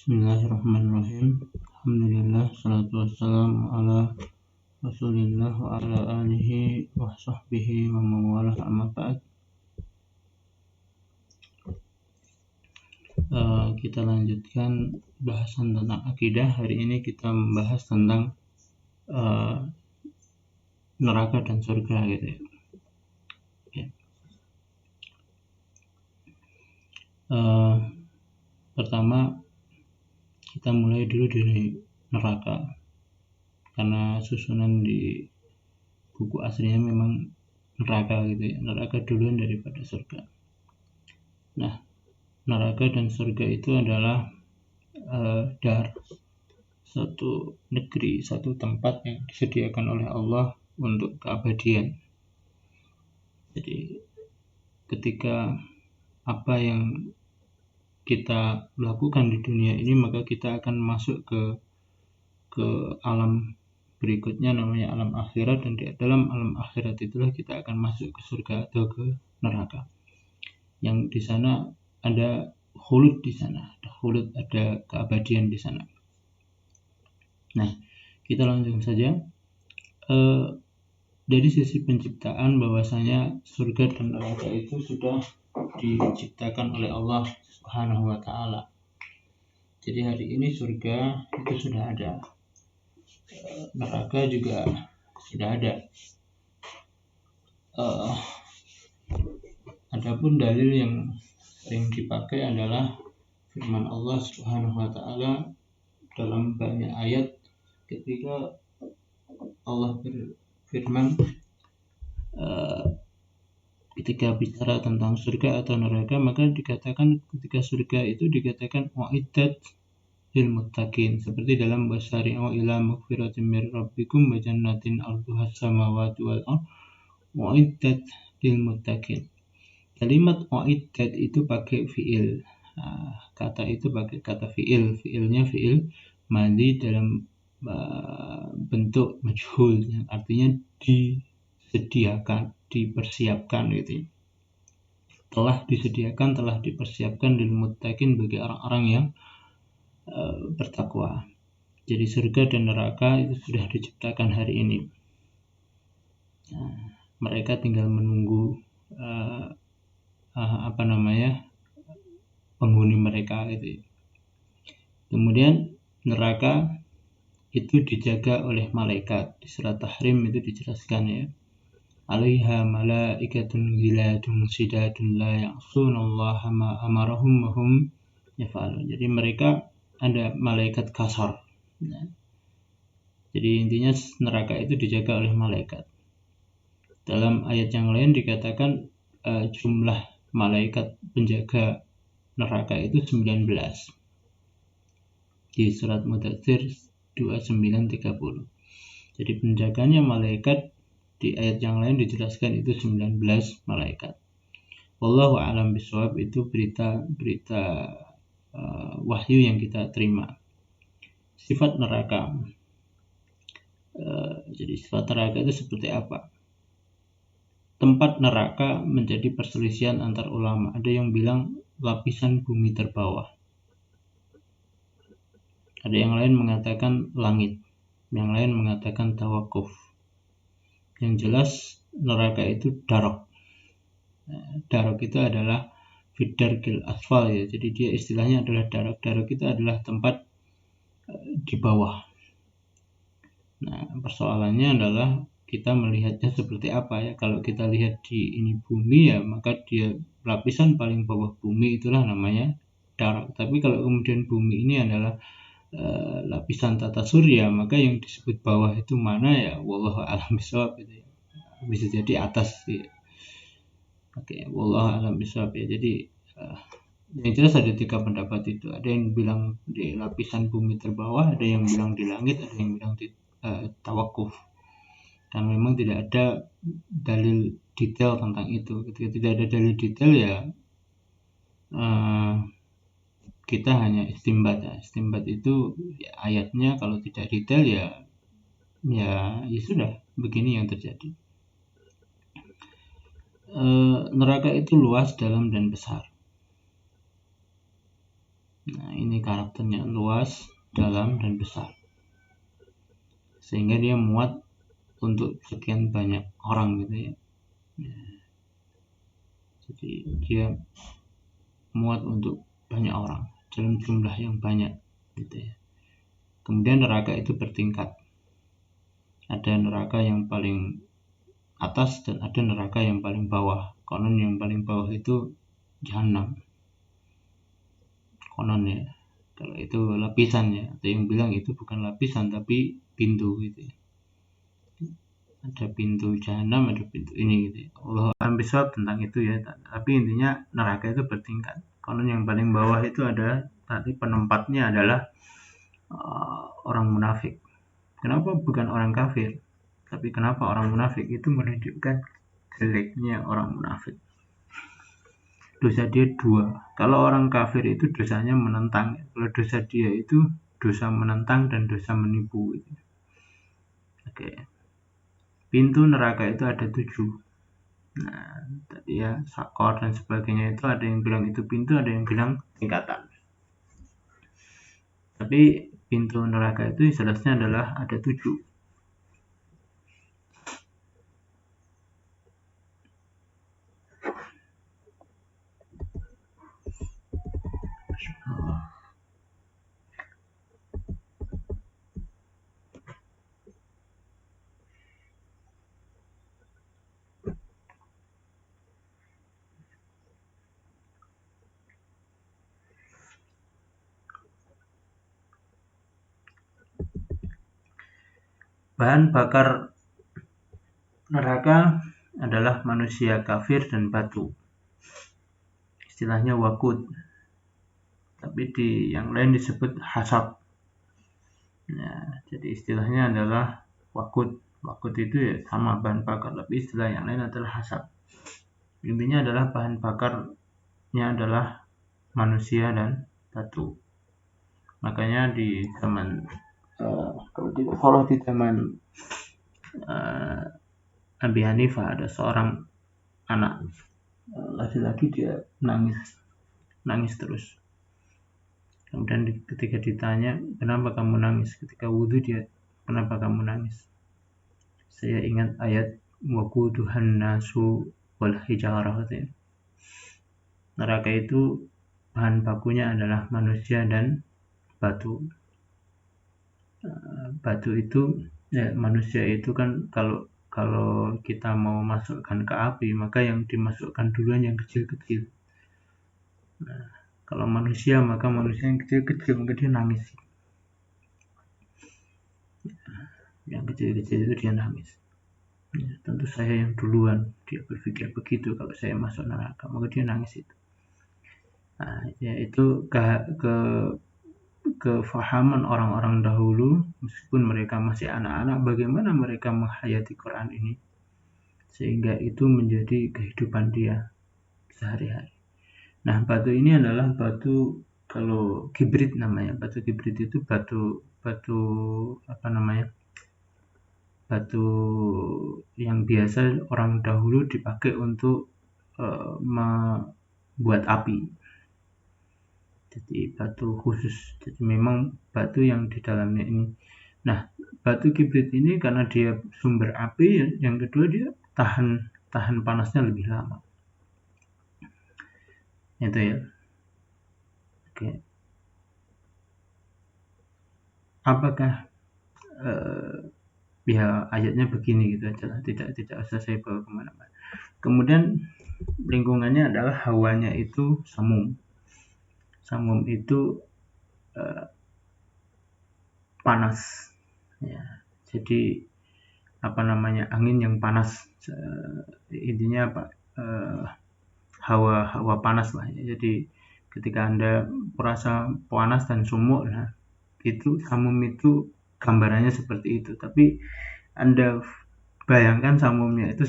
Bismillahirrahmanirrahim. Alhamdulillah, salatu wassalamu ala Rasulillah wa ala alihi wa sahbihi wa mawalah, amma ba'd. Kita lanjutkan bahasan tentang akidah. Hari ini kita membahas tentang neraka dan surga gitu ya. Pertama kita mulai dulu dari neraka, karena susunan di buku aslinya memang neraka gitu ya. Neraka duluan daripada surga. Nah, neraka dan surga itu adalah dar, satu negeri, satu tempat yang disediakan oleh Allah untuk keabadian. Jadi ketika apa yang kita lakukan di dunia ini, maka kita akan masuk ke alam berikutnya, namanya alam akhirat, dan di dalam alam akhirat itulah kita akan masuk ke surga atau ke neraka. Yang di sana ada khulud, di sana ada khulud, ada keabadian di sana. Nah, kita langsung saja. Dari sisi penciptaan, bahwasanya surga dan neraka itu sudah diciptakan oleh Allah Subhanahu wa ta'ala. Jadi hari ini surga itu sudah ada, neraka juga sudah ada. Adapun dalil yang sering dipakai adalah firman Allah Subhanahu wa ta'ala dalam banyak ayat. Ketika Allah berfirman ketika bicara tentang surga atau neraka, maka dikatakan ketika surga itu dikatakan wa'iddat lil muttaqin, seperti dalam wasari'u ila maghfiratin mir rabbikum wa jannatin arduhas samawati wal ardh wa'iddat lil muttaqin. Kalimat wa'iddat itu pakai fi'il. Kata itu pakai kata fi'il. Fi'ilnya fi'il madhi dalam bentuk majhul, yang artinya disediakan, dipersiapkan gitu. Telah disediakan, telah dipersiapkan lil muttaqin, bagi orang-orang yang bertakwa. Jadi surga dan neraka itu sudah diciptakan hari ini. Mereka tinggal menunggu penghuni mereka gitu. Kemudian neraka itu dijaga oleh malaikat. Di surat Tahrim itu dijelaskan ya. Alaiha malaikatun ghiladun shidadun la ya'sunallaha ma amarahum wa hum yaf'alun. Jadi mereka ada malaikat kasar. Jadi intinya neraka itu dijaga oleh malaikat. Dalam ayat yang lain dikatakan jumlah malaikat penjaga neraka itu 19. Di surat Mudatsir 29:30. Jadi penjaganya malaikat di ayat yang lain dijelaskan itu 19 malaikat. Wallahu a'lam bishawab, itu berita wahyu yang kita terima. Sifat neraka. Jadi sifat neraka itu seperti apa? Tempat neraka menjadi perselisihan antar ulama. Ada yang bilang lapisan bumi terbawah. Ada yang lain mengatakan langit. Yang lain mengatakan tawakuf. Yang jelas neraka itu darok. Darok itu adalah fidarkil asfal ya. Jadi dia istilahnya adalah darok. Darok itu adalah tempat di bawah. Nah, persoalannya adalah kita melihatnya seperti apa ya. Kalau kita lihat di ini bumi ya, maka dia lapisan paling bawah bumi itulah namanya darok. Tapi kalau kemudian bumi ini adalah lapisan tata surya, maka yang disebut bawah itu mana ya? Wallahu a'lam bishawab gitu ya. Bisa jadi atas ya. Oke, wallahu a'lam bishawab ya. Jadi yang jelas ada 3 pendapat itu. Ada yang bilang di lapisan bumi terbawah, ada yang bilang di langit, ada yang bilang di tawakuf. Dan memang tidak ada dalil detail tentang itu. Ketika tidak ada dalil detail ya kita hanya istimbat ya. Istimbat itu ya, ayatnya kalau tidak detail ya sudah, begini yang terjadi. Neraka itu luas, dalam, dan besar. Nah, ini Ini karakternya luas, dalam, dan besar, sehingga dia muat untuk sekian banyak orang gitu ya. Jadi dia muat untuk banyak orang dalam jumlah yang banyak gitu ya. Kemudian neraka itu bertingkat. Ada neraka yang paling atas dan ada neraka yang paling bawah. Konon yang paling bawah itu Jahanam. Konon ya. Kalau itu lapisan ya. Ada yang bilang itu bukan lapisan tapi pintu gitu ya. Ada pintu Jahanam, ada pintu ini gitu ya. Allah alam bisawab tentang itu ya. Tapi intinya neraka itu bertingkat. Konon yang paling bawah itu ada tadi penempatnya adalah orang munafik. Kenapa bukan orang kafir? Tapi kenapa orang munafik? Itu menunjukkan jeleknya orang munafik. Dosa dia dua. Kalau orang kafir itu dosanya menentang. Kalau dosa dia itu dosa menentang dan dosa menipu. Oke. Pintu neraka itu ada 7. Nah, tadi ya sakor dan sebagainya itu ada yang bilang itu pintu, ada yang bilang tingkatan. Tapi pintu neraka itu jelasnya adalah ada 7. Bahan bakar neraka adalah manusia kafir dan batu. Istilahnya wakut. Tapi di yang lain disebut hasab. Nah, jadi istilahnya adalah wakut. Wakut itu ya sama bahan bakar, tapi istilah yang lain adalah hasab. Intinya adalah bahan bakarnya adalah manusia dan batu. Makanya di zaman kalau tidak salah di zaman Abi Hanifah ada seorang anak laki-laki, dia nangis terus. Kemudian ketika ditanya, kenapa kamu nangis? Ketika wudhu dia, kenapa kamu nangis? Saya ingat ayat waquduhan nasu wal hijarah. Neraka itu bahan bakunya adalah manusia dan batu. Batu itu ya, manusia itu kan kalau kita mau masukkan ke api, maka yang dimasukkan duluan yang kecil-kecil. Nah, kalau manusia, maka manusia yang kecil-kecil, maka dia nangis. Yang kecil-kecil itu dia nangis. Ya, tentu saya yang duluan, dia berpikir begitu, kalau saya masuk neraka, maka dia nangis itu. Nah, ya itu kefahaman orang-orang dahulu, meskipun mereka masih anak-anak, bagaimana mereka menghayati Quran ini, sehingga itu menjadi kehidupan dia sehari-hari. Nah, batu ini adalah batu, kalau kibrit namanya. Batu kibrit itu batu yang biasa orang dahulu dipakai untuk membuat api. Jadi batu khusus. Jadi memang batu yang di dalamnya ini. Nah, batu kibrit ini karena dia sumber api, yang kedua dia tahan panasnya lebih lama. Itu ya. Oke. Apakah ya ayatnya begini gitu aja, tidak usah saya bawa kemana-mana. Kemudian lingkungannya adalah hawanya itu samum. Samum itu panas ya. Jadi angin yang panas, intinya apa, hawa panas lah ya. Jadi ketika Anda merasa panas dan sumuk, nah itu samum itu gambarannya seperti itu. Tapi Anda bayangkan samumnya itu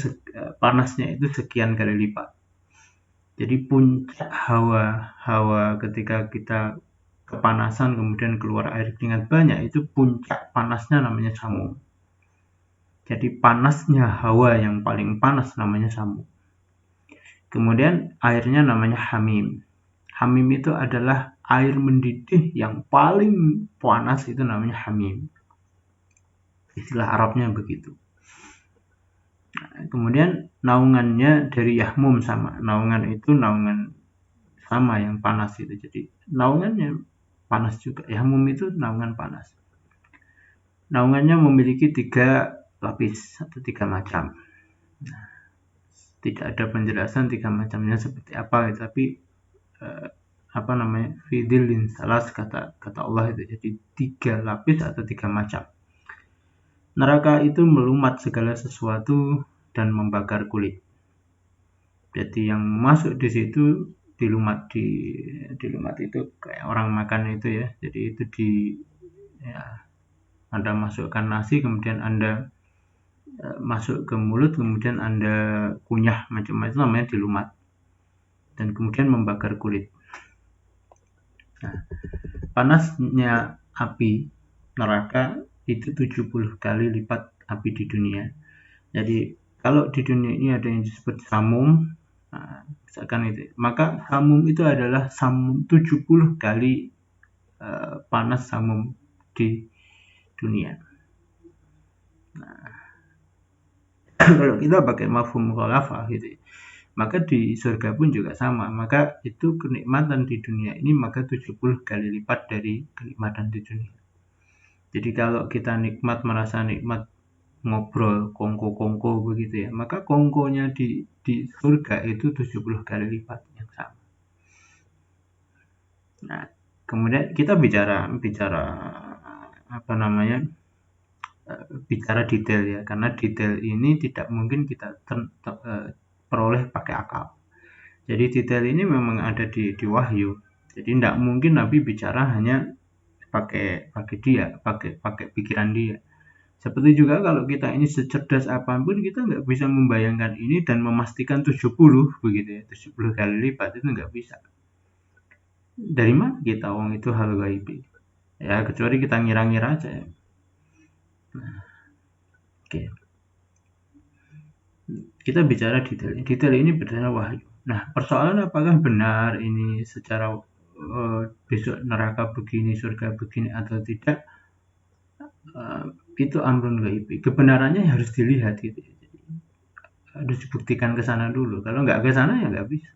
panasnya itu sekian kali lipat. Jadi puncak hawa ketika kita kepanasan kemudian keluar air keringat banyak, itu puncak panasnya namanya samum. Jadi panasnya hawa yang paling panas namanya samum. Kemudian airnya namanya hamim. Hamim itu adalah air mendidih yang paling panas itu namanya hamim. Istilah Arabnya begitu. Kemudian naungannya dari yahmum sama. Naungan itu naungan sama yang panas itu. Jadi naungannya panas juga. Yahmum itu naungan panas. Naungannya memiliki 3 lapis atau 3 macam. Nah, tidak ada penjelasan 3 macamnya seperti apa, tapi fidilin salas kata Allah itu. Jadi 3 lapis atau 3 macam. Neraka itu melumat segala sesuatu dan membakar kulit. Jadi yang masuk di situ dilumat itu kayak orang makan itu ya. Jadi itu Anda masukkan nasi, kemudian Anda masuk ke mulut, kemudian Anda kunyah macam-macam, itu namanya dilumat. Dan kemudian membakar kulit. Nah, panasnya api neraka itu 70 kali lipat api di dunia. Jadi kalau di dunia ini ada yang disebut samum, misalkan itu, maka samum itu adalah 70 kali panas samum di dunia. Nah, kalau kita pakai mafhum mukhalafah gitu, maka di surga pun juga sama. Maka itu kenikmatan di dunia ini maka 70 kali lipat dari kenikmatan di dunia. Jadi kalau kita merasa nikmat ngobrol kongko begitu ya, maka kongkonya di surga itu 70 kali lipat yang sama. Nah, kemudian kita bicara detail ya, karena detail ini tidak mungkin kita peroleh pakai akal. Jadi detail ini memang ada di wahyu. Jadi tidak mungkin Nabi bicara hanya pakai pikiran dia. Seperti juga kalau kita ini secerdas apapun, kita nggak bisa membayangkan ini dan memastikan 70 begitu ya, 70 kali lipat itu nggak bisa. Dari mana kita itu hal gaib? Ya kecuali kita ngira-ngira aja ya. Nah, oke. Kita bicara detail. Detail ini berdasarkan wahyu. Nah, persoalan apakah benar ini secara besok neraka begini, surga begini atau tidak, itu amrun ghaibi. Kebenarannya harus dilihat gitu. Jadi, harus dibuktikan ke sana dulu. Kalau nggak ke sana ya nggak bisa.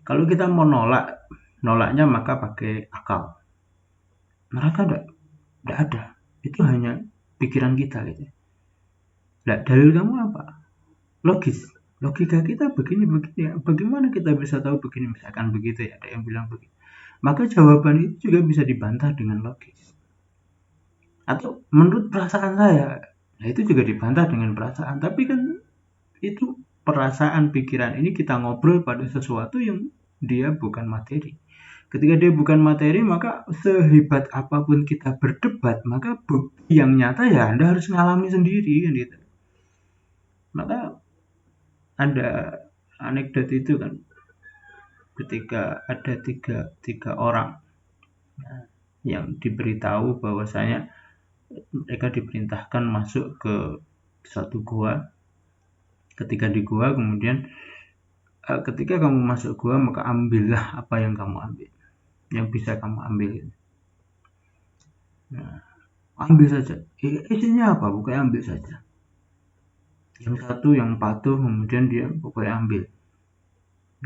Kalau kita mau nolaknya maka pakai akal. Neraka nggak ada. Itu hanya pikiran kita gitu. Nah, dalil kamu apa? Logis. Logika kita begini ya. Bagaimana kita bisa tahu begini, misalkan begitu ya, ada yang bilang begitu. Maka jawaban itu juga bisa dibantah dengan logis. Atau menurut perasaan saya, nah itu juga dibantah dengan perasaan. Tapi kan itu perasaan, pikiran ini kita ngobrol pada sesuatu yang dia bukan materi. Ketika dia bukan materi, maka sehebat apapun kita berdebat, maka bukti yang nyata ya Anda harus ngalami sendiri kan gitu. Maka ada anekdot itu kan, ketika ada tiga orang yang diberitahu bahwasanya mereka diperintahkan masuk ke suatu gua. Ketika di gua, kemudian ketika kamu masuk gua, maka ambillah apa yang kamu ambil, yang bisa kamu ambil. Nah, ambil saja. Isinya apa? Pokoknya ambil saja. Yang satu yang patuh, kemudian dia pokoknya ambil.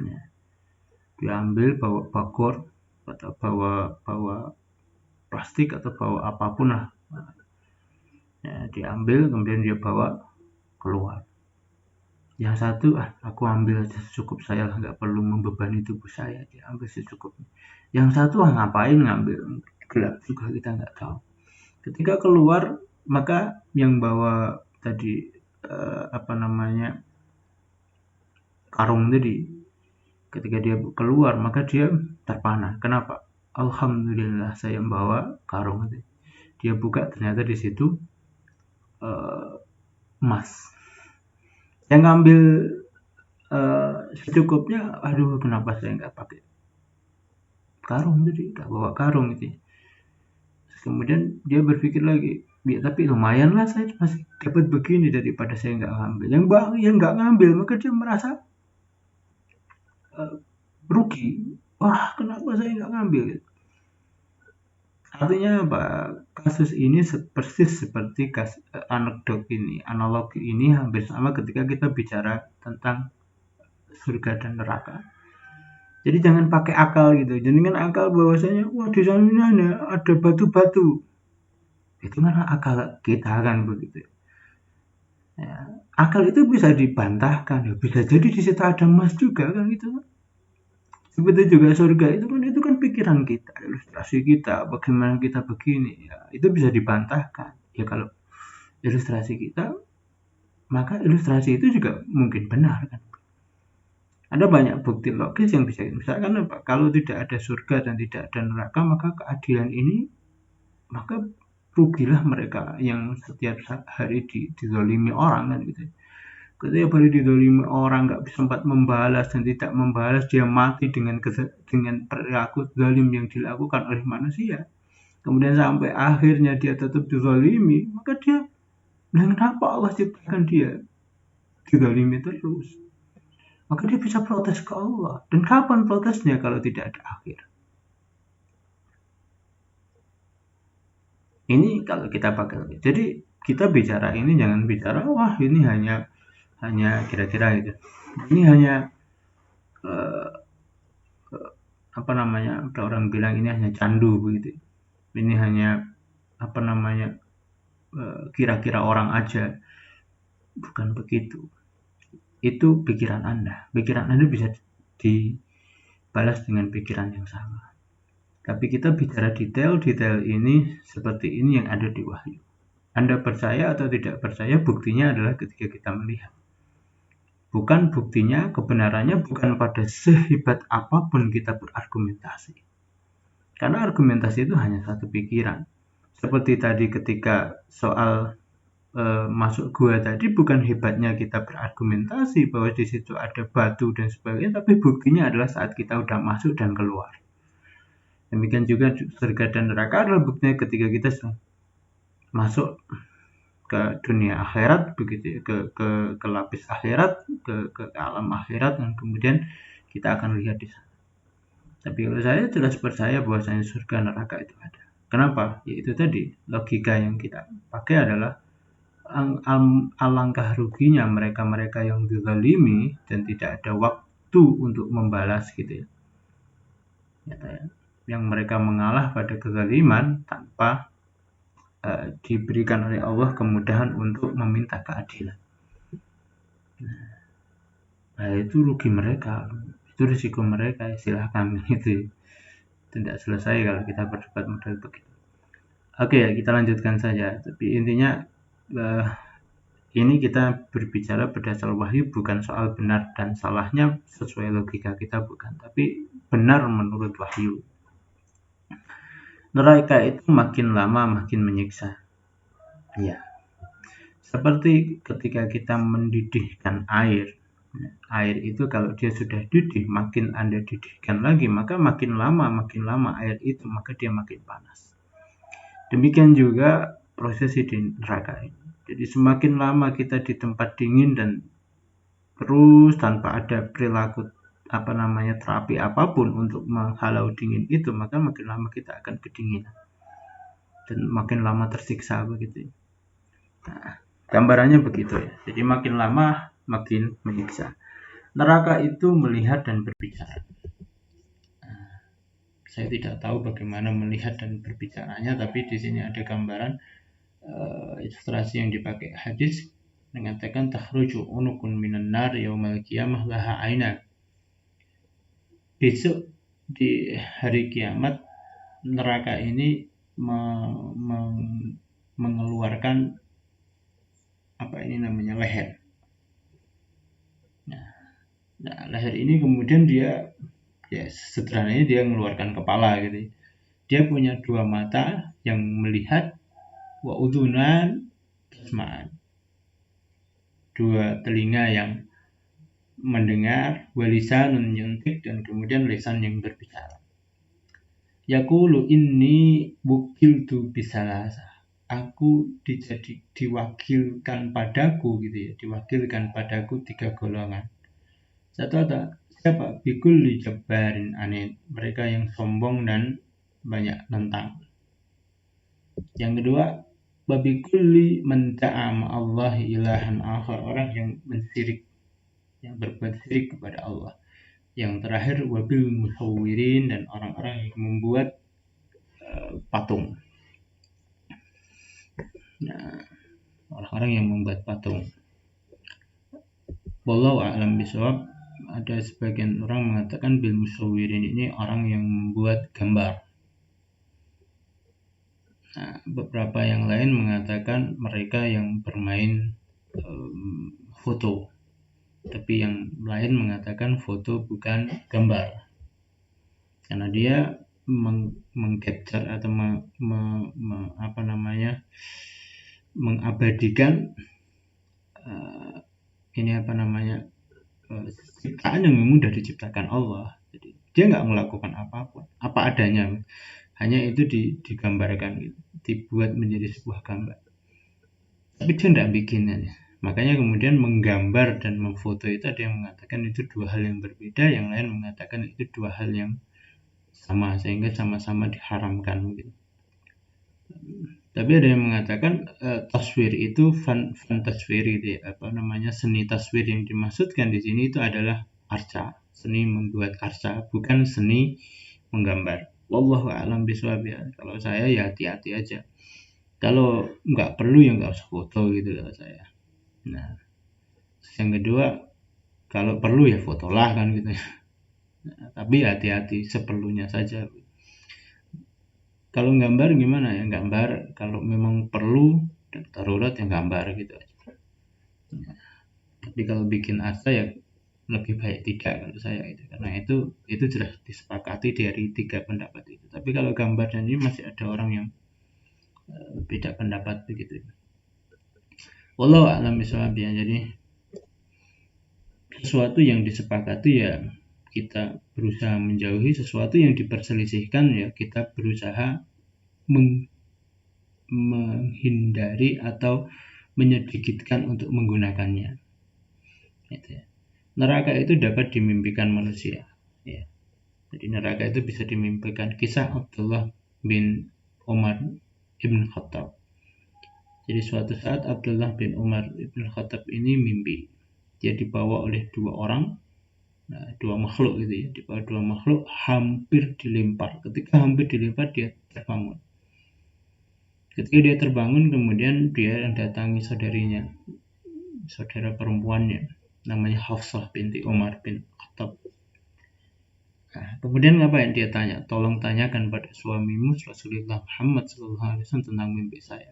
Ya. Dia ambil, bawa bakor atau bawa plastik atau bawa apapun lah. Ya, dia ambil, kemudian dia bawa keluar. Yang satu, aku ambil aja secukup saya lah, nggak perlu membebani tubuh saya, dia ambil secukupnya. Yang satu, ngapain ngambil, gelap juga kita nggak tahu. Ketika keluar, maka yang bawa tadi karung tadi, ketika dia keluar maka dia terpana. Kenapa? Alhamdulillah saya membawa karung tadi. Dia buka, ternyata di situ emas. Yang ngambil secukupnya, aduh kenapa saya nggak pakai karung tadi, nggak bawa karung itu. Kemudian dia berpikir lagi, ya, tapi lumayan lah saya masih dapat begini daripada saya nggak ngambil. Yang nggak ngambil, maka dia merasa rugi. wah kenapa saya nggak ngambil? Artinya apa? Kasus ini persis seperti analogi ini hampir sama ketika kita bicara tentang surga dan neraka. Jadi jangan pakai akal gitu. Jangan akal bahwasanya wah di sana ada batu-batu. Itu kan akal kita kan begitu. Ya, akal itu bisa dibantahkan, ya bisa jadi di situ ada emas juga kan gitu. Seperti juga surga itu kan pikiran kita, ilustrasi kita, bagaimana kita begini, ya itu bisa dibantahkan. Ya kalau ilustrasi kita, maka ilustrasi itu juga mungkin benar kan. Ada banyak bukti logis yang bisa misalkan apa? Kalau tidak ada surga dan tidak ada neraka, maka keadilan ini, maka rugilah mereka yang setiap hari dizalimi orang kan gitu. Ketika baru didolimi orang nggak sempat membalas dan tidak membalas, dia mati dengan perilaku zalim yang dilakukan oleh manusia. Kemudian sampai akhirnya dia tetap dizalimi, maka dia bilang kenapa Allah ciptakan dia dizalimi terus? Maka dia bisa protes ke Allah. Dan kapan protesnya kalau tidak ada akhir? Ini kalau kita pakai. Jadi kita bicara ini jangan bicara wah ini hanya kira-kira gitu. Ini hanya eh, apa namanya, ada orang bilang ini hanya candu begitu, ini hanya apa namanya, kira-kira orang aja. Bukan begitu, itu pikiran anda bisa dibalas dengan pikiran yang sama. Tapi kita bicara detail ini seperti ini yang ada di wahyu. Anda percaya atau tidak percaya, buktinya adalah ketika kita melihat. Bukan buktinya, kebenarannya bukan pada sehebat apapun kita berargumentasi. Karena argumentasi itu hanya satu pikiran. Seperti tadi ketika soal masuk gua tadi, bukan hebatnya kita berargumentasi bahwa di situ ada batu dan sebagainya, tapi buktinya adalah saat kita udah masuk dan keluar. Demikian juga surga dan neraka adalah buktinya ketika kita masuk ke dunia akhirat begitu ya, ke lapis akhirat, ke alam akhirat, dan kemudian kita akan lihat di sana. Tapi kalau saya jelas percaya bahwasanya surga neraka itu ada. Kenapa? Yaitu tadi logika yang kita pakai adalah alangkah ruginya mereka-mereka yang dizalimi dan tidak ada waktu untuk membalas gitu ya. Yang mereka mengalah pada kezaliman tanpa diberikan oleh Allah kemudahan untuk meminta keadilan. Nah, itu rugi mereka, itu risiko mereka, silahkan gitu. Tidak selesai kalau kita berdebat model begitu. Oke ya, kita lanjutkan saja. Tapi intinya ini kita berbicara berdasar wahyu, bukan soal benar dan salahnya sesuai logika kita, bukan, tapi benar menurut wahyu. Neraka itu makin lama makin menyiksa. Ya, seperti ketika kita mendidihkan air. Air itu kalau dia sudah didih, makin Anda didihkan lagi, maka makin lama air itu, maka dia makin panas. Demikian juga prosesi di neraka ini. Jadi semakin lama kita di tempat dingin dan terus tanpa ada perilaku terapi apapun untuk menghalau dingin itu, maka makin lama kita akan kedinginan dan makin lama tersiksa begitu. Nah, gambarannya begitu ya. Jadi makin lama makin menyiksa. Neraka itu melihat dan berbicara. Saya tidak tahu bagaimana melihat dan berbicaranya, tapi di sini ada gambaran ilustrasi yang dipakai hadis mengatakan takhruju unukun minan nar yaumal qiyamah laha ainan. Besok di hari kiamat neraka ini mengeluarkan leher. Nah, leher ini kemudian dia sederhananya dia mengeluarkan kepala gitu. Dia punya dua mata yang melihat, wa udhunan tasma'an, dua telinga yang mendengar, wa lisanun yuntik, dan kemudian lisan yang berbicara. Yaqulu inni wukiltu bisalasa, aku diwakilkan padaku gitu ya, diwakilkan padaku 3 golongan. Siapa? Bikulli jabbarin anid, mereka yang sombong dan banyak nentang. Yang kedua, babikulli man da'a Allah ilahan akhar, orang yang mensirik, yang berbuat syirik kepada Allah. Yang terakhir, wabil musawwirin, dan orang-orang yang membuat patung. Nah, orang-orang yang membuat patung. Wallahu a'lam bishawab. Ada sebagian orang mengatakan bil musawwirin ini orang yang membuat gambar. Nah, beberapa yang lain mengatakan mereka yang bermain foto. Tapi yang lain mengatakan foto bukan gambar. Karena dia mengcapture atau mengabadikan ciptaan yang memang sudah diciptakan Allah. Jadi dia nggak melakukan apapun, apa adanya, hanya itu digambarkan gitu, dibuat menjadi sebuah gambar. Tapi dia nggak bikinnya. Makanya kemudian menggambar dan memfoto itu ada yang mengatakan itu dua hal yang berbeda, yang lain mengatakan itu dua hal yang sama, sehingga sama-sama diharamkan gitu. Tapi ada yang mengatakan taswir itu taswir gitu ya, seni taswir yang dimaksudkan di sini itu adalah arca, seni membuat arca, bukan seni menggambar. Wallahu a'lam bishawab ya. Kalau saya ya hati-hati aja. Kalau nggak perlu ya nggak usah foto gitu kalau saya. Nah, yang kedua, kalau perlu ya fotolah kan gitu. Nah, tapi hati-hati, seperlunya saja. Kalau gambar gimana ya, gambar kalau memang perlu dan darurat ya gambar gitu aja. Nah, tapi kalau bikin arca ya lebih baik tidak kalau saya itu, karena itu sudah disepakati dari 3 pendapat itu. Tapi kalau gambar dan ini masih ada orang yang beda pendapat begitu. Wallahu a'lam bishawab ya. Jadi sesuatu yang disepakati ya kita berusaha menjauhi, sesuatu yang diperselisihkan ya kita berusaha menghindari atau menyedikitkan untuk menggunakannya. Gitu ya. Neraka itu dapat dimimpikan manusia. Ya. Jadi neraka itu bisa dimimpikan. Kisah Abdullah bin Umar ibn Khattab. Jadi suatu saat Abdullah bin Umar ibn Khattab ini mimpi. Dia dibawa oleh dua orang, dua makhluk gitu ya. Dibawa dua makhluk hampir dilempar. Ketika hampir dilempar dia terbangun. Ketika dia terbangun kemudian dia datangi saudarinya, saudara perempuannya, namanya Hafsah binti Umar bin Khattab. Nah, kemudian apa yang dia tanya? Tolong tanyakan pada suamimu Rasulullah Muhammad SAW tentang mimpi saya.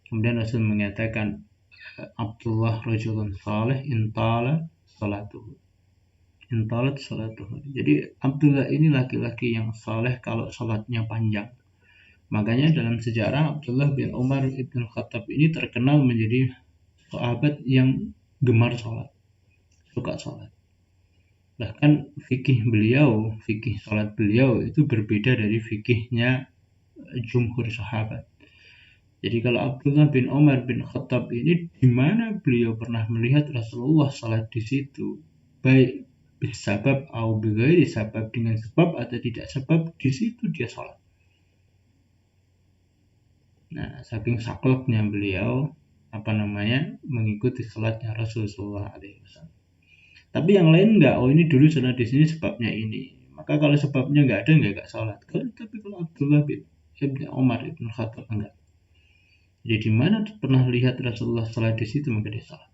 Kemudian Rasul mengatakan, Abdullah rajulun salih intalat salatuhu. Jadi Abdullah ini laki-laki yang saleh kalau salatnya panjang. Makanya dalam sejarah Abdullah bin Umar ibn Khattab ini terkenal menjadi sahabat yang gemar sholat, suka sholat. Bahkan fikih sholat beliau itu berbeda dari fikihnya jumhur sahabat. Jadi kalau Abdullah bin Umar bin Khattab ini, di mana beliau pernah melihat Rasulullah sholat di situ, baik bisabab atau bighairi sabab, dengan sebab atau tidak sebab, di situ dia sholat. Nah, saking sakleknya beliau mengikuti salatnya Rasulullah SAW. Tapi yang lain enggak, ini dulu sholat di sini sebabnya ini. Maka kalau sebabnya enggak ada, enggak sholat. Tapi kalau Abdullah bin Umar bin Khattab enggak. Jadi di mana pernah lihat Rasulullah sholat di situ, maka dia sholat.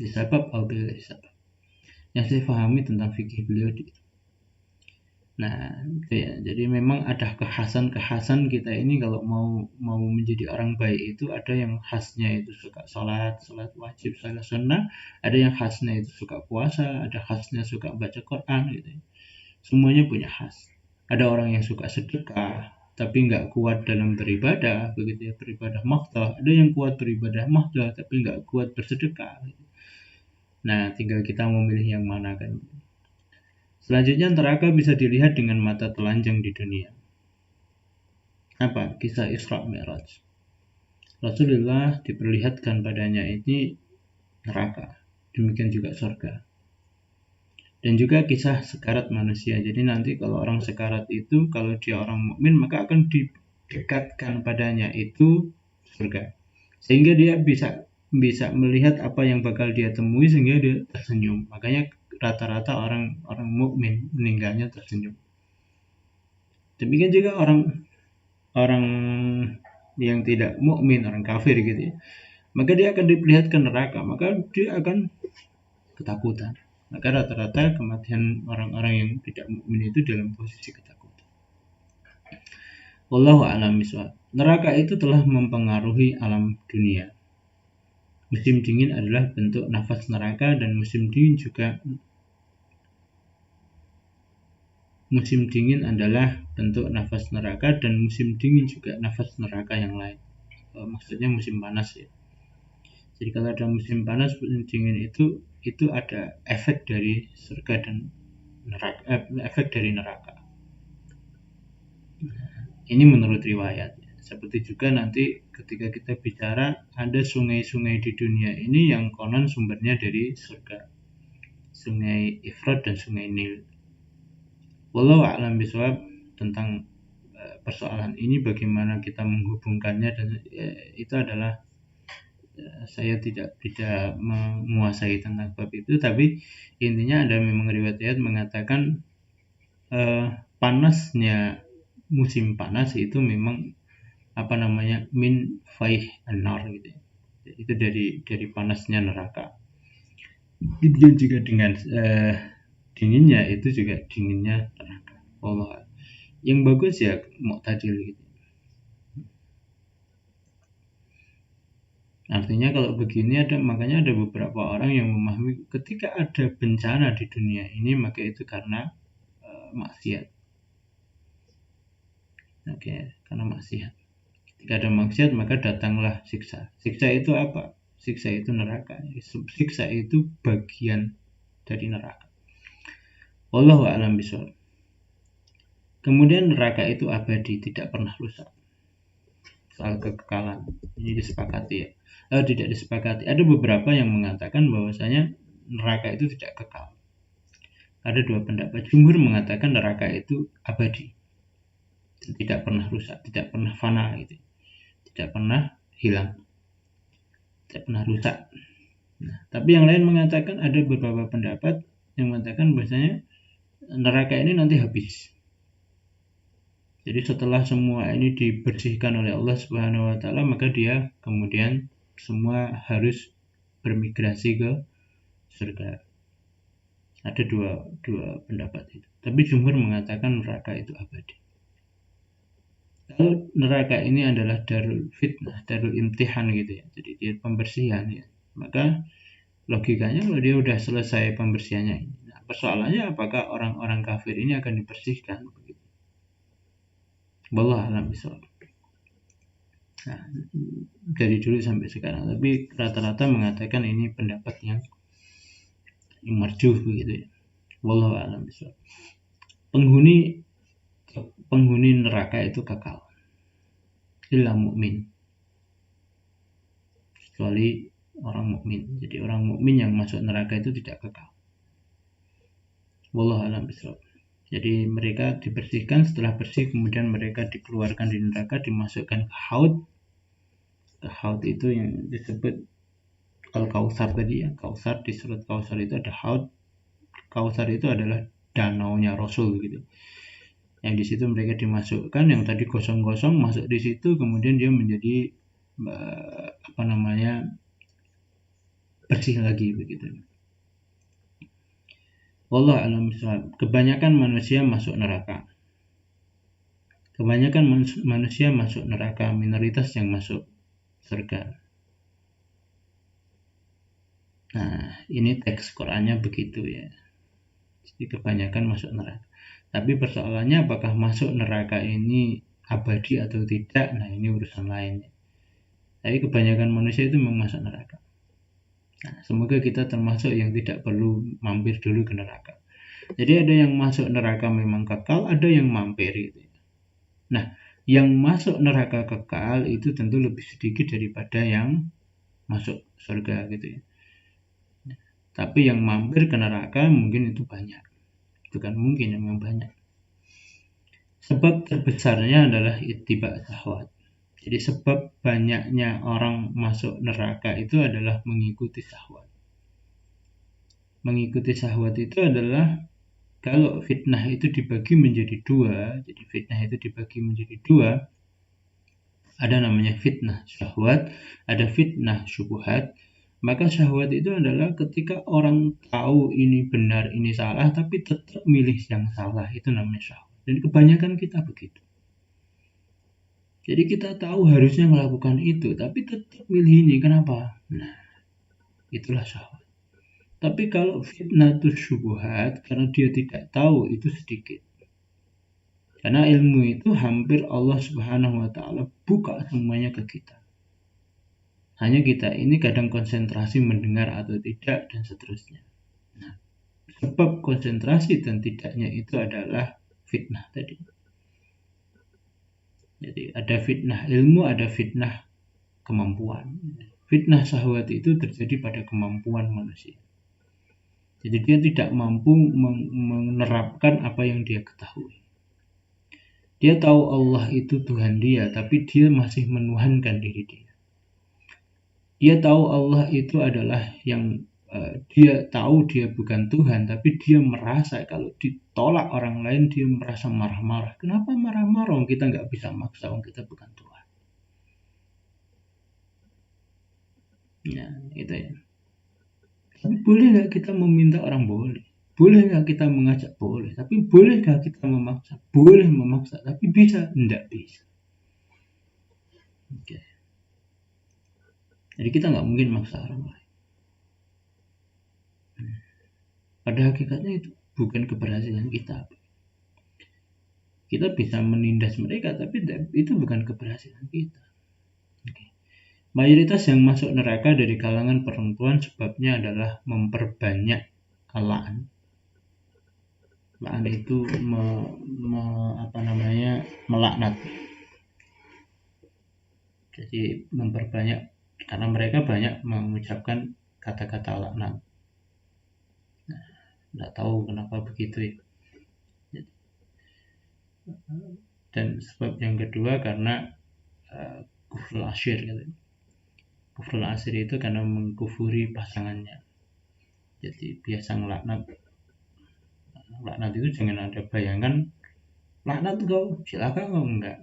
Di sabab atau bila sabab. Yang saya pahami tentang fikih beliau di itu. Nah, ya, jadi memang ada kekhasan kita ini kalau mau menjadi orang baik itu ada yang khasnya itu suka sholat wajib, sholat sunnah, ada yang khasnya itu suka puasa, ada khasnya suka baca Quran gitu. Semuanya punya khas. Ada orang yang suka sedekah tapi nggak kuat dalam beribadah, begitu ya, beribadah mahdoh. Ada yang kuat beribadah mahdoh tapi nggak kuat bersedekah. Nah, tinggal kita memilih yang mana kan. Selanjutnya neraka bisa dilihat dengan mata telanjang di dunia. Apa? Kisah Isra Mi'raj. Rasulullah diperlihatkan padanya ini neraka, demikian juga surga. Dan juga kisah sekarat manusia. Jadi nanti kalau orang sekarat itu, kalau dia orang mukmin maka akan didekatkan padanya itu surga. Sehingga dia bisa melihat apa yang bakal dia temui sehingga dia tersenyum. Makanya rata-rata orang mukmin meninggalnya tersenyum. Demikian juga orang yang tidak mukmin, orang kafir gitu ya. Maka dia akan diperlihatkan neraka, maka dia akan ketakutan. Maka rata-rata kematian orang-orang yang tidak mukmin itu dalam posisi ketakutan. Wallahu a'lam bishawab. Neraka itu telah mempengaruhi alam dunia. Musim dingin adalah bentuk nafas neraka dan musim dingin adalah bentuk nafas neraka dan musim dingin juga nafas neraka yang lain. Maksudnya musim panas ya. Jadi kalau ada musim panas, musim dingin itu ada efek dari surga dan neraka, efek dari neraka. Ini menurut riwayat. Seperti juga nanti ketika kita bicara ada sungai-sungai di dunia ini yang konon sumbernya dari surga. Sungai Efrat dan Sungai Nil. Wallahu a'lam bishawab tentang persoalan ini, bagaimana kita menghubungkannya, dan itu adalah saya tidak menguasai tentang bab itu, tapi intinya ada memang riwayat mengatakan panasnya musim panas itu memang min faih an-nar gitu. Itu dari panasnya neraka. Itu juga dengan dinginnya itu juga dinginnya neraka. Allah. Yang bagus ya mu'tadil gitu. Artinya kalau begini makanya ada beberapa orang yang memahami ketika ada bencana di dunia ini maka itu karena maksiat. Oke, karena maksiat. Ketika ada maksiat maka datanglah siksa. Siksa itu apa? Siksa itu neraka. Siksa itu bagian dari neraka. Wallahu a'lam bishawab. Kemudian neraka itu abadi, tidak pernah rusak. Soal kekekalan ini disepakati ya. Tidak disepakati. Ada beberapa yang mengatakan bahwasanya neraka itu tidak kekal. Ada dua pendapat. Jumhur mengatakan neraka itu abadi, tidak pernah rusak, tidak pernah fana gitu, tidak pernah hilang, tidak pernah rusak. Nah, tapi yang lain mengatakan, ada beberapa pendapat yang mengatakan bahwasanya neraka ini nanti habis. Jadi setelah semua ini dibersihkan oleh Allah Subhanahu wa taala, maka dia kemudian semua harus bermigrasi ke surga. Ada dua pendapat itu. Tapi jumhur mengatakan neraka itu abadi. Kalau neraka ini adalah darul fitnah, darul imtihan gitu ya. Jadi dia pembersihan ya. Maka logikanya kalau dia udah selesai pembersihannya ini. Nah, persoalannya apakah orang-orang kafir ini akan dibersihkan begitu. Wallahu a'lam bishawab. Nah, dari dulu sampai sekarang, tapi rata-rata mengatakan ini pendapat yang marjuh begitu ya. Wallahu a'lam bishawab. Penghuni neraka itu kekal, illa mukmin, kecuali orang mukmin. Jadi orang mukmin yang masuk neraka itu tidak kekal. Wallahu a'lam bishawab. Jadi mereka dibersihkan, setelah bersih kemudian mereka dikeluarkan di neraka, dimasukkan ke haud. Haud itu yang disebut Al-Kautsar tadi ya. Kautsar, di surat Kautsar itu ada haud. Kautsar itu adalah danaunya Rasul gitu. Yang di situ mereka dimasukkan, yang tadi gosong-gosong masuk di situ, kemudian dia menjadi bersih lagi begitu. Wallahu a'lam bishawab. Kebanyakan manusia masuk neraka. Minoritas yang masuk surga. Nah, ini teks Qur'annya begitu ya. Jadi kebanyakan masuk neraka. Tapi persoalannya apakah masuk neraka ini abadi atau tidak? Nah, ini urusan lain. Tapi kebanyakan manusia itu memang masuk neraka. Nah, semoga kita termasuk yang tidak perlu mampir dulu ke neraka. Jadi ada yang masuk neraka memang kekal, ada yang mampir gitu. Nah, yang masuk neraka kekal itu tentu lebih sedikit daripada yang masuk surga gitu ya. Tapi yang mampir ke neraka mungkin itu banyak. Itu kan mungkin yang banyak. Sebab terbesarnya adalah ittiba syahwat. Jadi sebab banyaknya orang masuk neraka itu adalah mengikuti syahwat. Mengikuti syahwat itu adalah, kalau fitnah itu dibagi menjadi dua, jadi fitnah itu dibagi menjadi dua, ada namanya fitnah syahwat, ada fitnah syubhat. Maka syahwat itu adalah ketika orang tahu ini benar, ini salah, tapi tetap milih yang salah, itu namanya syahwat. Dan kebanyakan kita begitu. Jadi kita tahu harusnya melakukan itu, tapi tetap milih ini. Kenapa? Nah, itulah syahwat. Tapi kalau fitnah itu syubhat, karena dia tidak tahu, itu sedikit. Karena ilmu itu hampir Allah Subhanahu wa Ta'ala buka semuanya ke kita. Hanya kita ini kadang konsentrasi mendengar atau tidak, dan seterusnya. Nah, sebab konsentrasi dan tidaknya itu adalah fitnah tadi. Jadi ada fitnah ilmu, ada fitnah kemampuan. Fitnah syahwat itu terjadi pada kemampuan manusia. Jadi dia tidak mampu menerapkan apa yang dia ketahui. Dia tahu Allah itu Tuhan dia, tapi dia masih menuhankan diri dia. Dia tahu Allah itu adalah yang dia tahu dia bukan Tuhan, tapi dia merasa kalau ditolak orang lain dia merasa marah-marah. Kenapa marah-marah? Kita nggak bisa maksa, kita bukan Tuhan. Ya, itu ya. Tapi boleh nggak kita meminta orang? Boleh. Boleh nggak kita mengajak? Boleh. Tapi boleh nggak kita memaksa? Boleh memaksa. Tapi bisa? Nggak bisa. Oke. Jadi kita nggak mungkin maksa orang lain. Pada hakikatnya itu bukan keberhasilan kita. Kita bisa menindas mereka, tapi itu bukan keberhasilan kita. Oke. Mayoritas yang masuk neraka dari kalangan perempuan sebabnya adalah memperbanyak la'an. La'an itu melaknat. Jadi memperbanyak, karena mereka banyak mengucapkan kata-kata laknat. Nah, tidak tahu kenapa begitu ya. Dan sebab yang kedua karena kufrul asyir. Kufrul asyir itu karena mengkufuri pasangannya. Jadi biasa ngelaknat. Laknat itu jangan ada bayangan laknat kau, silakan kau, enggak.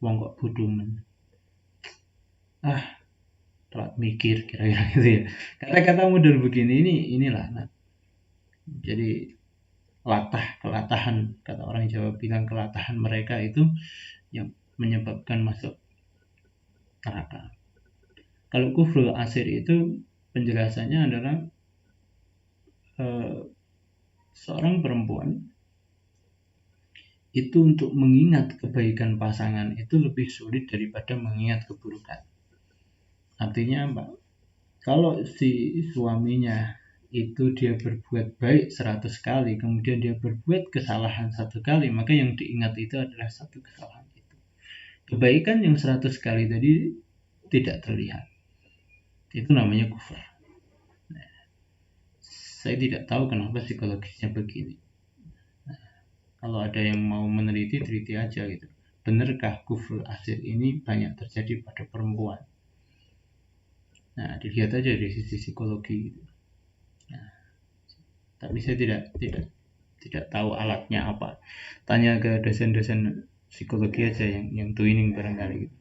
Wong kok bodoh men. Telat mikir, kira-kira gitu ya. Kata-kata model begini ini laknat. Jadi kelatahan, kata orang Jawa bilang, kelatahan mereka itu yang menyebabkan masuk neraka. Kalau kufrul asir itu penjelasannya adalah seorang perempuan itu untuk mengingat kebaikan pasangan itu lebih sulit daripada mengingat keburukan. Artinya apa? Kalau si suaminya itu dia berbuat baik 100 kali, kemudian dia berbuat kesalahan 1 kali, maka yang diingat itu adalah 1 kesalahan itu. Kebaikan yang 100 kali tadi tidak terlihat. Itu namanya kufur. Nah, saya tidak tahu kenapa psikologisnya begini. Nah, kalau ada yang mau meneliti, teliti aja gitu. Benarkah kufur asir ini banyak terjadi pada perempuan? Nah, dilihat aja dari sisi psikologi gitu. Nah, tapi saya tidak tahu alatnya apa. Tanya ke dosen-dosen psikologi aja yang twinning barangkali gitu.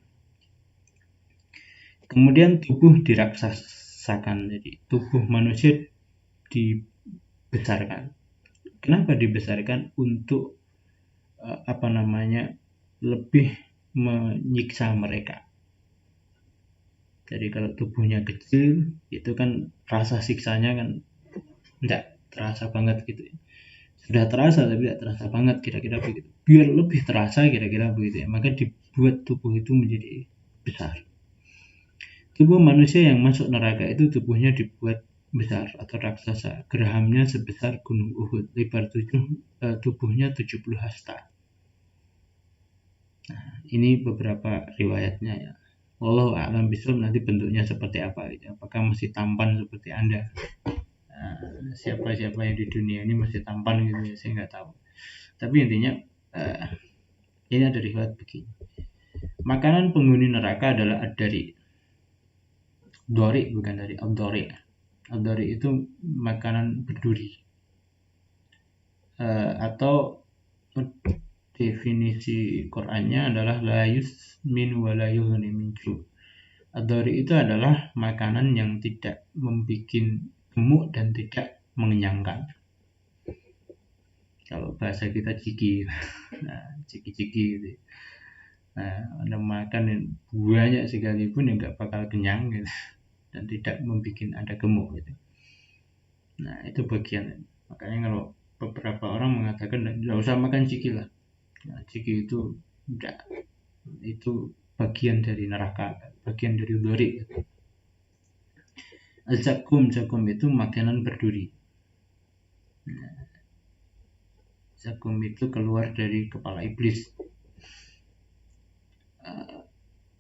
Kemudian tubuh diraksasakan. Jadi tubuh manusia dibesarkan. Kenapa dibesarkan? Untuk lebih menyiksa mereka. Jadi kalau tubuhnya kecil, itu kan rasa siksanya kan tidak terasa banget gitu ya. Sudah terasa tapi tidak terasa banget, kira-kira begitu. Biar lebih terasa, kira-kira begitu ya. Maka dibuat tubuh itu menjadi besar. Tubuh manusia yang masuk neraka itu tubuhnya dibuat besar atau raksasa. Gerahamnya sebesar gunung Uhud, lebar tubuhnya 70 hasta. Nah, ini beberapa riwayatnya ya. Wallahu a'lam bishawab, nanti bentuknya seperti apa gitu. Apakah masih tampan seperti Anda? siapa-siapa yang di dunia ini masih tampan gitu ya, saya nggak tahu. Tapi intinya ini ada riwayat begini. Makanan penghuni neraka adalah ad-dari. Dori bukan dari ad-dori. Ad-dori itu makanan berduri. Atau definisi Qur'annya adalah la yusmin wa la yughni min ju'. Ad-dori itu adalah makanan yang tidak membuat gemuk dan tidak mengenyangkan. Kalau bahasa kita ciki, nah ciki-ciki gitu. Nah, Anda makan banyak sekalipun ya nggak bakal kenyang gitu, dan tidak membuat Anda gemuk gitu. Nah, itu bagian. Makanya kalau beberapa orang mengatakan nggak usah makan ciki lah. Nah, ciki itu enggak, itu bagian dari neraka, bagian dari dori gitu. Zakum itu makanan berduri. Nah, zakum itu keluar dari kepala iblis.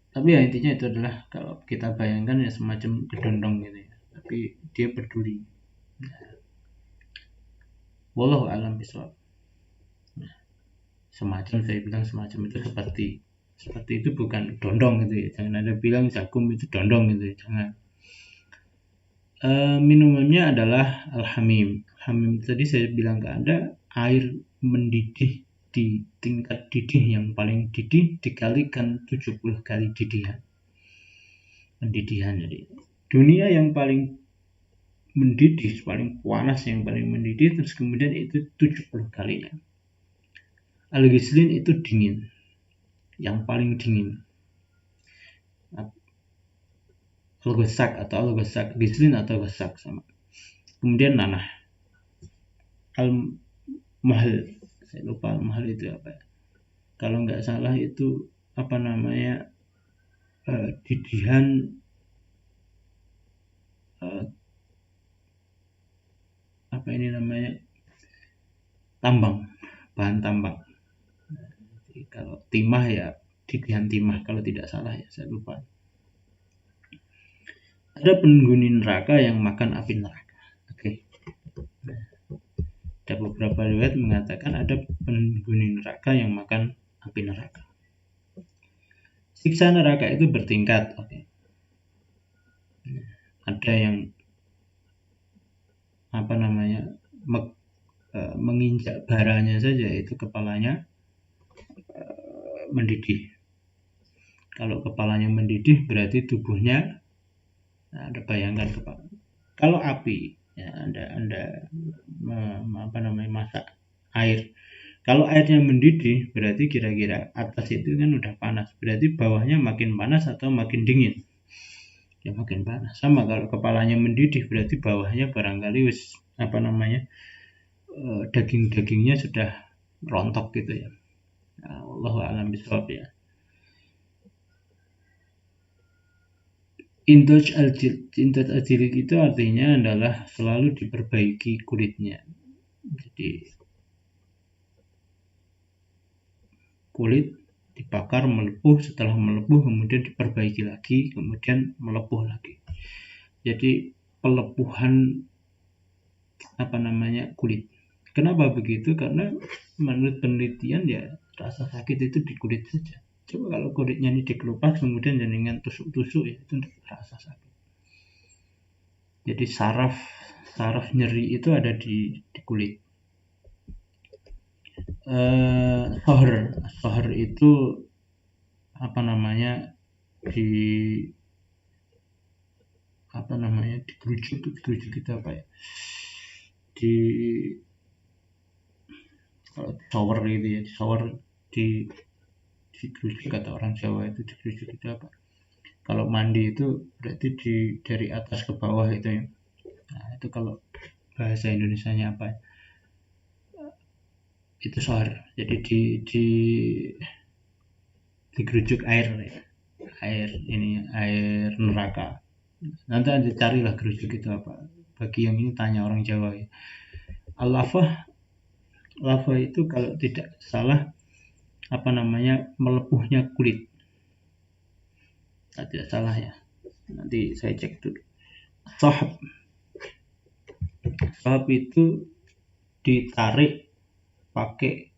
Tapi ya intinya itu adalah kalau kita bayangkan ya semacam kedondong gitu ya, tapi dia berduri. Wallahu a'lam bishawab. Semacam saya bilang semacam itu seperti itu bukan dondong gitu ya. Jangan ada bilang zakum itu dondong gitu ya, jangan. Minumannya adalah al-hamim. Hamim tadi saya bilang ke Anda air mendidih di tingkat didih yang paling didih dikalikan 70 kali didihan. Pendidihan jadi dunia yang paling mendidih, paling panas yang paling mendidih, terus kemudian itu 70 kalinya. Al-Ghislin itu dingin, yang paling dingin. Al-Ghasak atau Al-Ghasak, Ghislin atau Ghasak sama. Kemudian nanah. Al-Mahl, saya lupa Al-Mahl itu apa ya. Kalau nggak salah itu apa namanya, didihan apa ini namanya, tambang, bahan tambang. Jadi kalau timah ya didihan timah kalau tidak salah ya, saya lupa. Ada penghuni neraka yang makan api neraka. Oke. Ada beberapa riwayat mengatakan ada penghuni neraka yang makan api neraka. Siksa neraka itu bertingkat. Oke. Ada yang apa namanya, menginjak baranya saja itu kepalanya mendidih. Kalau kepalanya mendidih berarti tubuhnya, nah, Anda bayangkan kepala. Kalau api ya Anda apa namanya, masak air. Kalau airnya mendidih berarti kira-kira atas itu kan udah panas, berarti bawahnya makin panas atau makin dingin? Ya makin panas. Sama kalau kepalanya mendidih berarti bawahnya barangkali wis apa namanya, daging-dagingnya sudah rontok gitu ya. Nah, wallahu a'lam bishawab ya. Indoj al-jilid itu artinya adalah selalu diperbaiki kulitnya. Jadi kulit dibakar melepuh, setelah melepuh kemudian diperbaiki lagi, kemudian melepuh lagi. Jadi pelepuhan apa namanya, kulit. Kenapa begitu? Karena menurut penelitian ya rasa sakit itu di kulit saja. Coba kalau kulitnya ini dikelupas kemudian jenengan tusuk-tusuk ya itu tidak terasa sakit. Jadi saraf nyeri itu ada di kulit. Sohr itu apa namanya, digerujuk itu apa ya, kalau shower gitu ya, shower digerujuk kata orang Jawa itu, digerujuk itu apa, kalau mandi itu berarti dari atas ke bawah itu ya. Nah itu kalau bahasa Indonesianya apa ya, itu sohr. Jadi digerujuk air neraka. Nanti Anda carilah gerujuk itu apa. Bagi yang ini tanya orang Jawa ya. Lava itu kalau tidak salah apa namanya, melepuhnya kulit. Tidak salah ya. Nanti saya cek dulu. Sahab Sebab itu ditarik pakai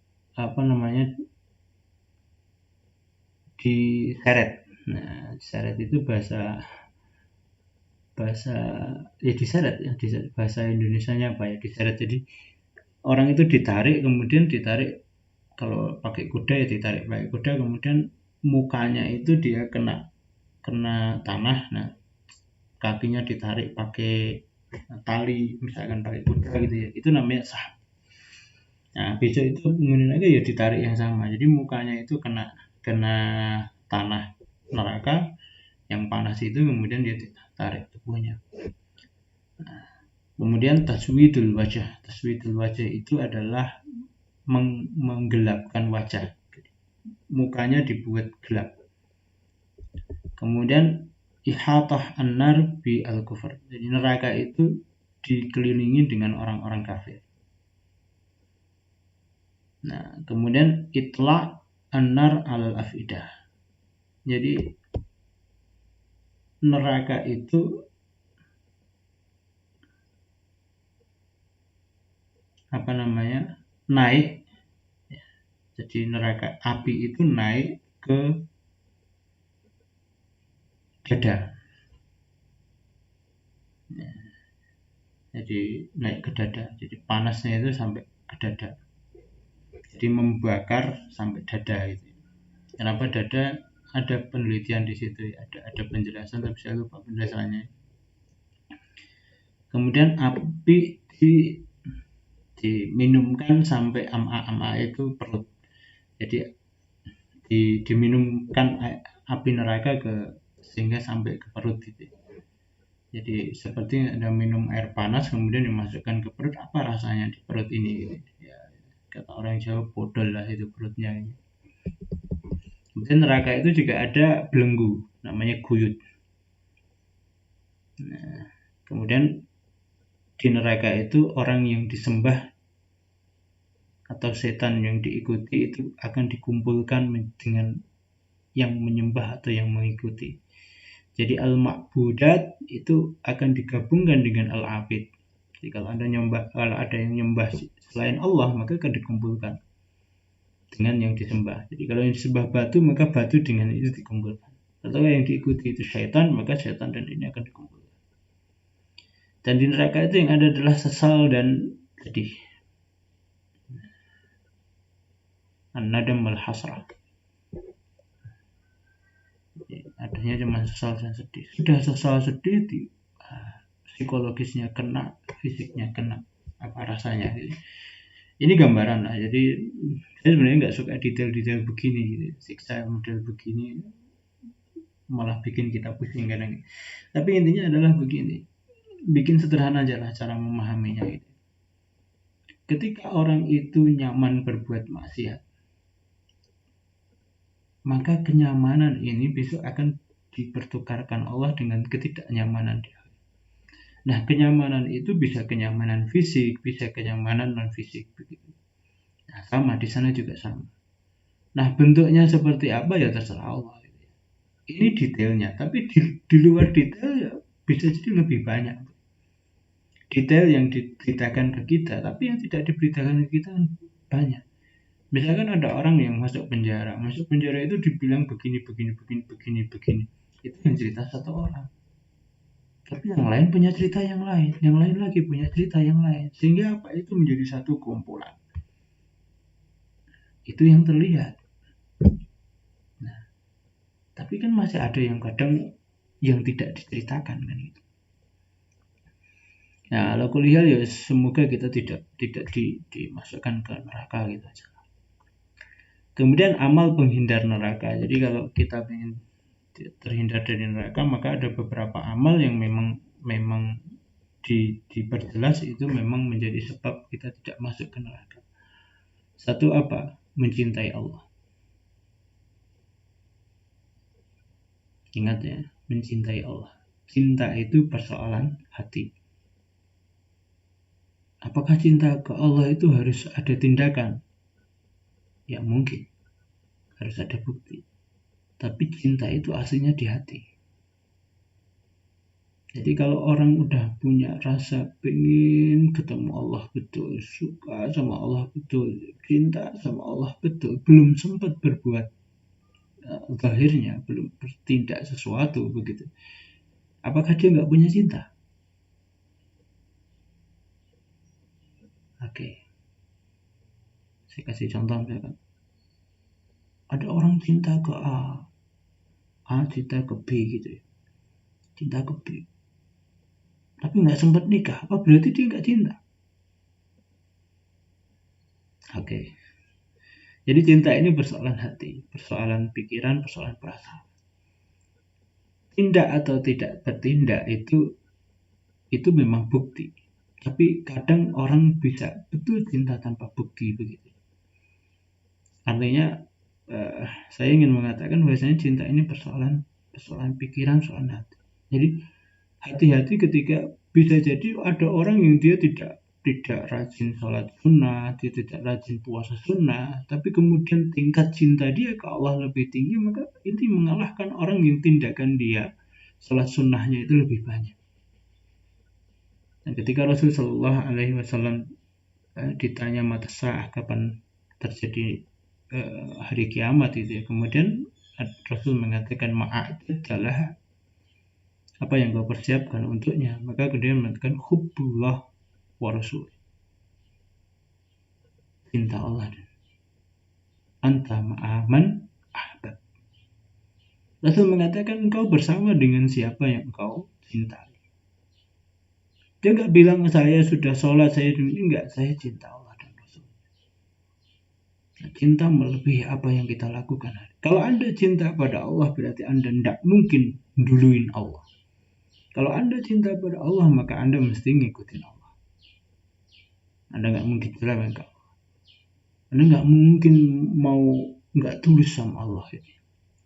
diseret. Nah, diseret itu bahasa ya diseret ya, diseret. Bahasa Indonesianya apa ya, diseret. Jadi orang itu ditarik, kemudian ditarik, kalau pakai kuda ya ditarik pakai kuda, kemudian mukanya itu dia kena tanah. Nah, kakinya ditarik pakai tali, misalkan pakai kuda gitu ya, itu namanya sahab. Nah, besok itu menggunakan ya ditarik yang sama, jadi mukanya itu kena tanah neraka yang panas itu, kemudian dia ditarik tubuhnya. Nah, kemudian taswidul wajah itu adalah menggelapkan wajah, mukanya dibuat gelap. Kemudian ihatah an-nar bi al-kufr, jadi neraka itu dikelilingi dengan orang-orang kafir. Nah, kemudian itla an-nar alal afidah, jadi neraka itu naik. Jadi neraka api itu naik ke dada. Jadi naik ke dada, jadi panasnya itu sampai ke dada, jadi membakar sampai dada itu. Kenapa dada? Ada penelitian di situ, ada penjelasan, tapi saya lupa penjelasannya. Kemudian api diminumkan sampai ama itu perut, jadi diminumkan api neraka sehingga sampai ke perut gitu. Jadi seperti ada minum air panas kemudian dimasukkan ke perut, apa rasanya di perut ini gitu. Ya, kata orang Jawa, bodol lah itu perutnya ini. Kemudian neraka itu juga ada belenggu, namanya guyut. Nah, kemudian di neraka itu orang yang disembah atau setan yang diikuti itu akan dikumpulkan dengan yang menyembah atau yang mengikuti. Jadi al-ma'budat itu akan digabungkan dengan al-abid. Jadi kalau ada yang nyembah selain Allah, maka akan dikumpulkan dengan yang disembah. Jadi kalau yang disembah batu, maka batu dengan itu dikumpulkan. Atau yang diikuti itu syaitan, maka syaitan dan ini akan dikumpulkan. Dan di neraka itu yang ada adalah sesal dan sedih. An-nadam wal-hasrah. Adanya cuma sesal dan sedih. Sudah sesal sedih, psikologisnya kena, fisiknya kena, apa rasanya gitu. Ini gambaran lah. Jadi saya sebenarnya nggak suka detail-detail begini gitu. Siksa model begini malah bikin kita pusing kadang. Tapi intinya adalah begini, bikin sederhana aja lah cara memahaminya gitu. Ketika orang itu nyaman berbuat maksiat, maka kenyamanan ini besok akan dipertukarkan Allah dengan ketidaknyamanan dia. Nah, kenyamanan itu bisa kenyamanan fisik, bisa kenyamanan non fisik begitu. Nah, sama di sana juga sama. Nah, bentuknya seperti apa ya terserah Allah. Ini detailnya, tapi di luar detail ya bisa jadi lebih banyak detail yang diberitakan ke kita, tapi yang tidak diberitakan ke kita banyak. Misalkan ada orang yang masuk penjara itu dibilang begini, itu yang cerita satu orang, tapi yang lain punya cerita yang lain lagi punya cerita yang lain, sehingga apa itu menjadi satu kumpulan. Itu yang terlihat. Nah, tapi kan masih ada yang kadang yang tidak diceritakan kan itu. Nah, kalau kuliah ya semoga kita tidak dimasukkan ke neraka gitu aja. Kemudian amal penghindar neraka. Jadi kalau kita ingin terhindar dari neraka, maka ada beberapa amal yang memang diperjelas itu memang menjadi sebab kita tidak masuk ke neraka. Satu apa? Mencintai Allah. Ingat ya, mencintai Allah. Cinta itu persoalan hati. Apakah cinta ke Allah itu harus ada tindakan? Ya mungkin, harus ada bukti. Tapi cinta itu aslinya di hati. Jadi kalau orang udah punya rasa pengen ketemu Allah betul, suka sama Allah betul, cinta sama Allah betul, belum sempat berbuat zahirnya, belum bertindak sesuatu begitu. Apakah dia nggak punya cinta? Oke, saya kasih contoh misalkan. Ada orang cinta ke A cinta ke B gitu ya. Cinta ke B. Tapi nggak sempat nikah, apa berarti dia nggak cinta? Oke. Jadi cinta ini persoalan hati, persoalan pikiran, persoalan perasaan. Tindak atau tidak bertindak itu memang bukti. Tapi kadang orang bisa betul cinta tanpa bukti begitu. Artinya saya ingin mengatakan bahwasanya cinta ini persoalan pikiran, persoalan hati. Jadi hati-hati ketika bisa jadi ada orang yang dia tidak rajin sholat sunnah, dia tidak rajin puasa sunnah, tapi kemudian tingkat cinta dia ke Allah lebih tinggi, maka ini mengalahkan orang yang tindakan dia sholat sunnahnya itu lebih banyak. Dan ketika Rasul Shallallahu Alaihi Wasallam ditanya mata sa'ah kapan terjadi hari kiamat itu ya, kemudian Rasul mengatakan adalah apa yang kau persiapkan untuknya, maka kemudian mengatakan hubbullah wa rasul, cinta Allah dan anta ma'aman ahbab. Rasul mengatakan engkau bersama dengan siapa yang engkau cintai. Dia nggak bilang saya sudah sholat, saya enggak, saya cinta Allah dan Rasul. Cinta melebihi apa yang kita lakukan. Kalau Anda cinta pada Allah berarti Anda tidak mungkin duluin Allah. Kalau Anda cinta pada Allah maka Anda mesti ngikutin Allah. Anda nggak mungkin cerewet ke Allah. Anda nggak mungkin mau nggak tulus sama Allah.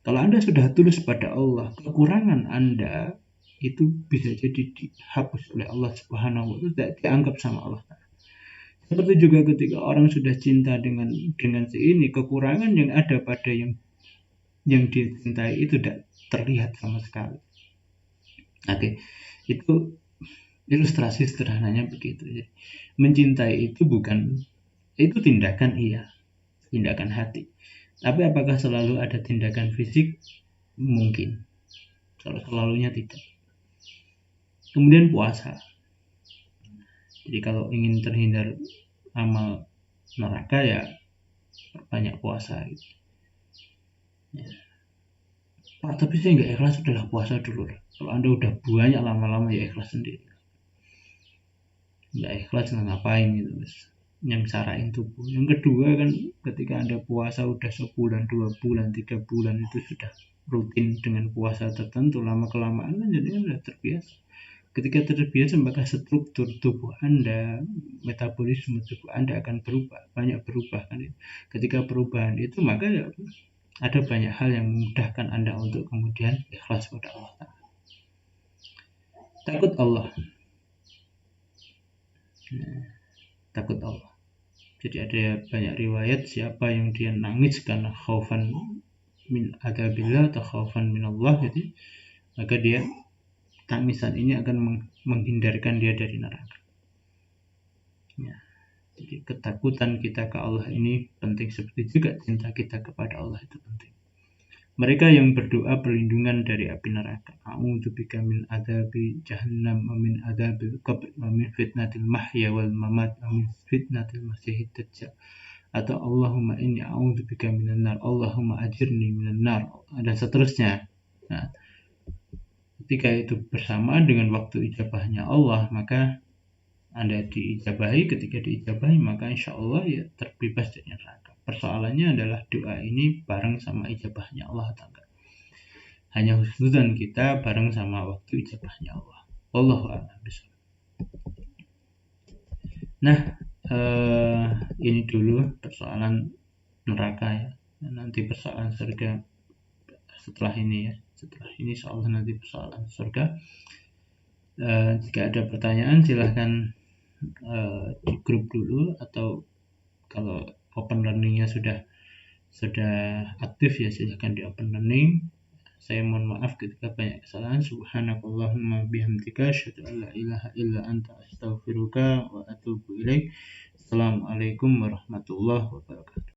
Kalau Anda sudah tulus pada Allah, kekurangan Anda itu bisa jadi dihapus oleh Allah Subhanahu wa Ta'ala, tidak dianggap sama Allah. Seperti juga ketika orang sudah cinta dengan si ini, kekurangan yang ada pada yang dia cintai itu tidak terlihat sama sekali. Oke, itu ilustrasi sederhananya begitu. Jadi, mencintai itu bukan, itu tindakan iya, tindakan hati. Tapi apakah selalu ada tindakan fisik? Mungkin. Kalau selalunya tidak. Kemudian puasa. Jadi kalau ingin terhindar amal neraka ya banyak puasa gitu. Ya. Pak, tapi saya nggak ikhlas, udahlah puasa dulu. Kalau Anda udah banyak lama-lama ya ikhlas sendiri. Nggak ikhlas nggak ngapain gitu, nyemsarain tubuh. Yang kedua kan ketika Anda puasa udah sebulan, 2 bulan, 3 bulan itu sudah rutin dengan puasa tertentu, lama kelamaan kan jadinya sudah terbiasa. Ketika terbiasa maka struktur tubuh Anda, metabolisme tubuh Anda akan berubah, banyak berubah kan. Ketika perubahan itu maka ya ada banyak hal yang memudahkan Anda untuk kemudian ikhlas pada Allah. Takut Allah. Takut Allah. Jadi ada banyak riwayat siapa yang dia nangis karena khaufan min adabillah atau khaufan min Allah gitu, maka dia tangisan ini akan menghindarkan dia dari neraka. Ya. Jadi ketakutan kita ke Allah ini penting, seperti juga cinta kita kepada Allah itu penting. Mereka yang berdoa perlindungan dari api neraka, a'udzubika min adzabi jahannam wa min adzabil qabr wa min fitnatil mahya wal mamat wa min fitnatil masiihid dajjal, atau Allahumma inni a'udzubika minan nar, Allahumma ajirni minan nar, dan seterusnya. Nah, ketika itu bersamaan dengan waktu ijabahnya Allah, maka Anda diijabahi. Ketika diijabahi maka insya Allah ya terbebas dari neraka. Persoalannya adalah doa ini bareng sama ijabahnya Allah atau enggak. Hanya husnudzon kita bareng sama waktu ijabahnya Allah. Wallahu a'lam bishawab. Nah, ini dulu persoalan neraka ya. Nanti persoalan surga setelah ini ya. Setelah ini insya Allah nanti persoalan surga. Jika ada pertanyaan silahkan di grup dulu, atau kalau open learningnya sudah aktif ya silahkan di open learning. Saya mohon maaf ketika banyak kesalahan. Subhanakallahumma bihamdika asyhadu an la ilaha illa anta astaghfiruka wa atubu ilaik. Assalamualaikum warahmatullahi wabarakatuh.